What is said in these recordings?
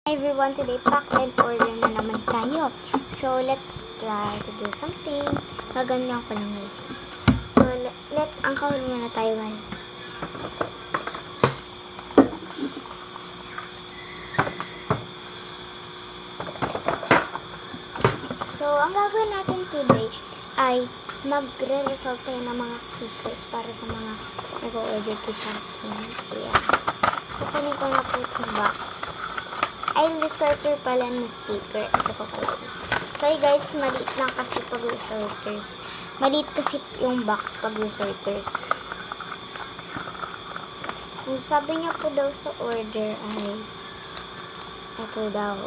Hi everyone, today pack and order na naman tayo. So, let's try to do something. Gaganyan ko lang guys. So, let's angkawin muna tayo guys. So, ang gagawin natin today ay magre-result tayo ng mga stickers para sa mga nag-order ko sa akin. Ayan. Kukunin ko na po sa box. Ay, resorter pala ng sticker. Ito ko pala. Sorry guys, maliit lang kasi pag resorters. Maliit kasi yung box pag resorters. Ang sabi niya po daw sa order ay ito daw.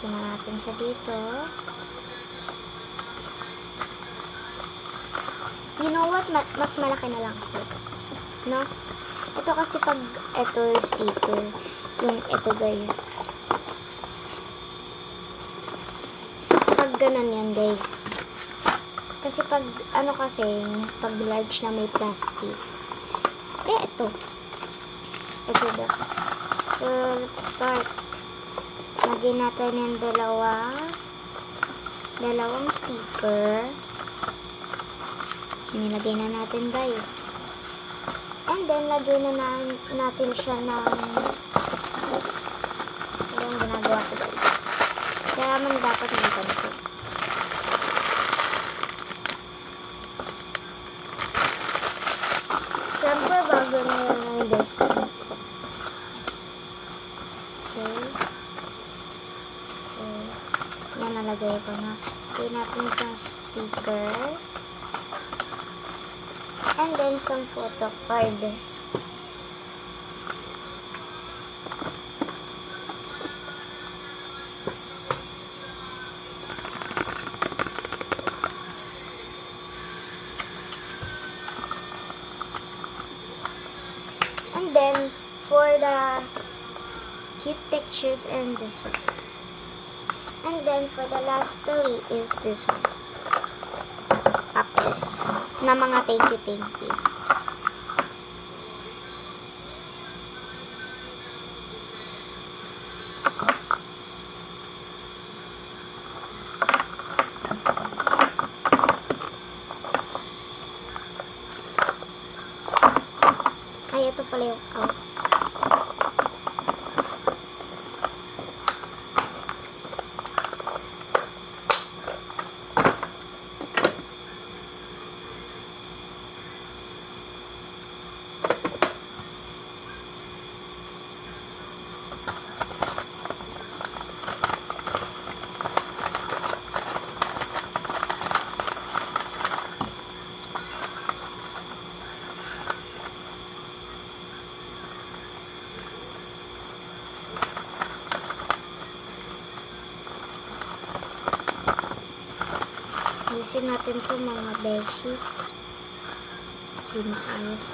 Tingnan natin siya dito. You know what? Mas malaki na lang po. No? Ito kasi pag ito sticker, yung ito guys. Pag ganun yan guys. Kasi pag ano kasi, pag large na may plastic. Ito. Ito daw. So, let's start. Lagyan natin yung dalawang sticker. Nilagay na natin guys. And then, lagyan na natin siya ng yung ginagawa ko guys. Kaya man dapat ganito. Siyempre, bago na yan ang desktop ko. Okay. So, yan nalagay ko na. Lagyan natin sa sticker. And then some photo card. And then for the cute pictures and this one. And then for the last three is this one. Apple. Na mga thank you. Ay, ito pala yung out. Ayusin natin to mga beshies. Hindi maayos.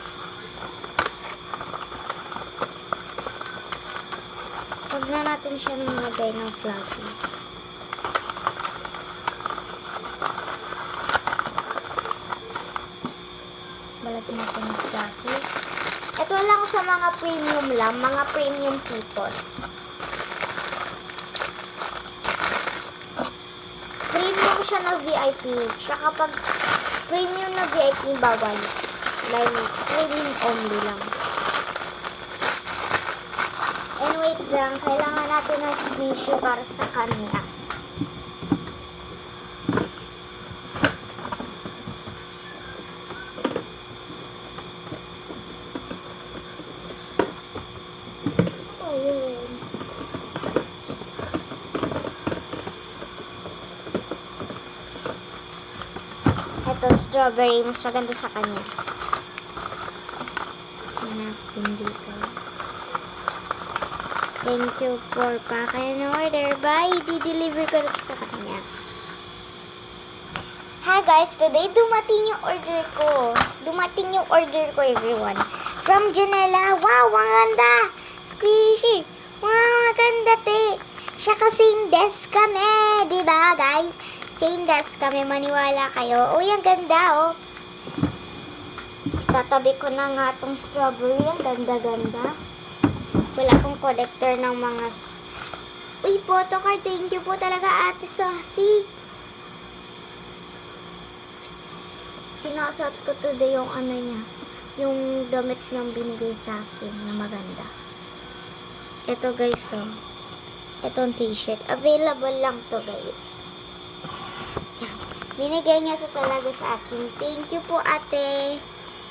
Huwag na natin siya nilagay ng floppies. Balagyan natin ng floppies. Ito lang sa mga premium lang, mga premium people. Premium siya na VIP. Siya kapag premium na VIP bawal. Like, premium only lang. And wait lang, kailangan natin ng squishy para sa kanya. Oh, yun. Ito, strawberry. Mas maganda sa kanya. Hanapin dito. Thank you for pack and order. Bye! Di-deliver ko rin sa kanya. Hi guys! Today, dumating yung order ko. Dumating yung order ko, everyone. From Janela. Wow! Ang ganda! Squishy! Wow! Ang ganda, te! Siya kasing desk kami. Diba, guys? Same desk kami, maniwala kayo. Uy, ang ganda, oh. Tatabi ko na nga itong strawberry. Ang ganda-ganda. Wala akong collector ng mga... Uy, photocard. Thank you po talaga, Ate Sassy. Sinasot ko today yung ano niya. Yung damit niyang binigay sa akin na maganda. Ito guys, oh. Itong t-shirt. Available lang to guys. Yan. Binigay niya to talaga sa akin. Thank you po, Ate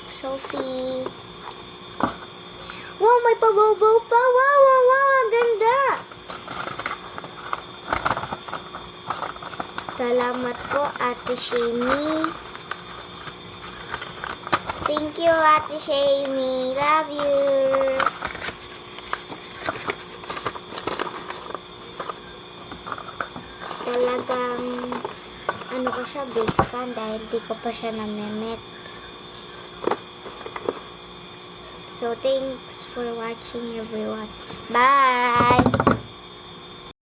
Sophie. Wow, may pabaw-baw pa. Wow, wow, wow. Ang ganda. Salamat po, Ate Shamie. Thank you, Ate Shamie. Love you. Talagang, ano ko siya, big fan dahil di ko pa siya na-met. So, thanks for watching everyone. Bye!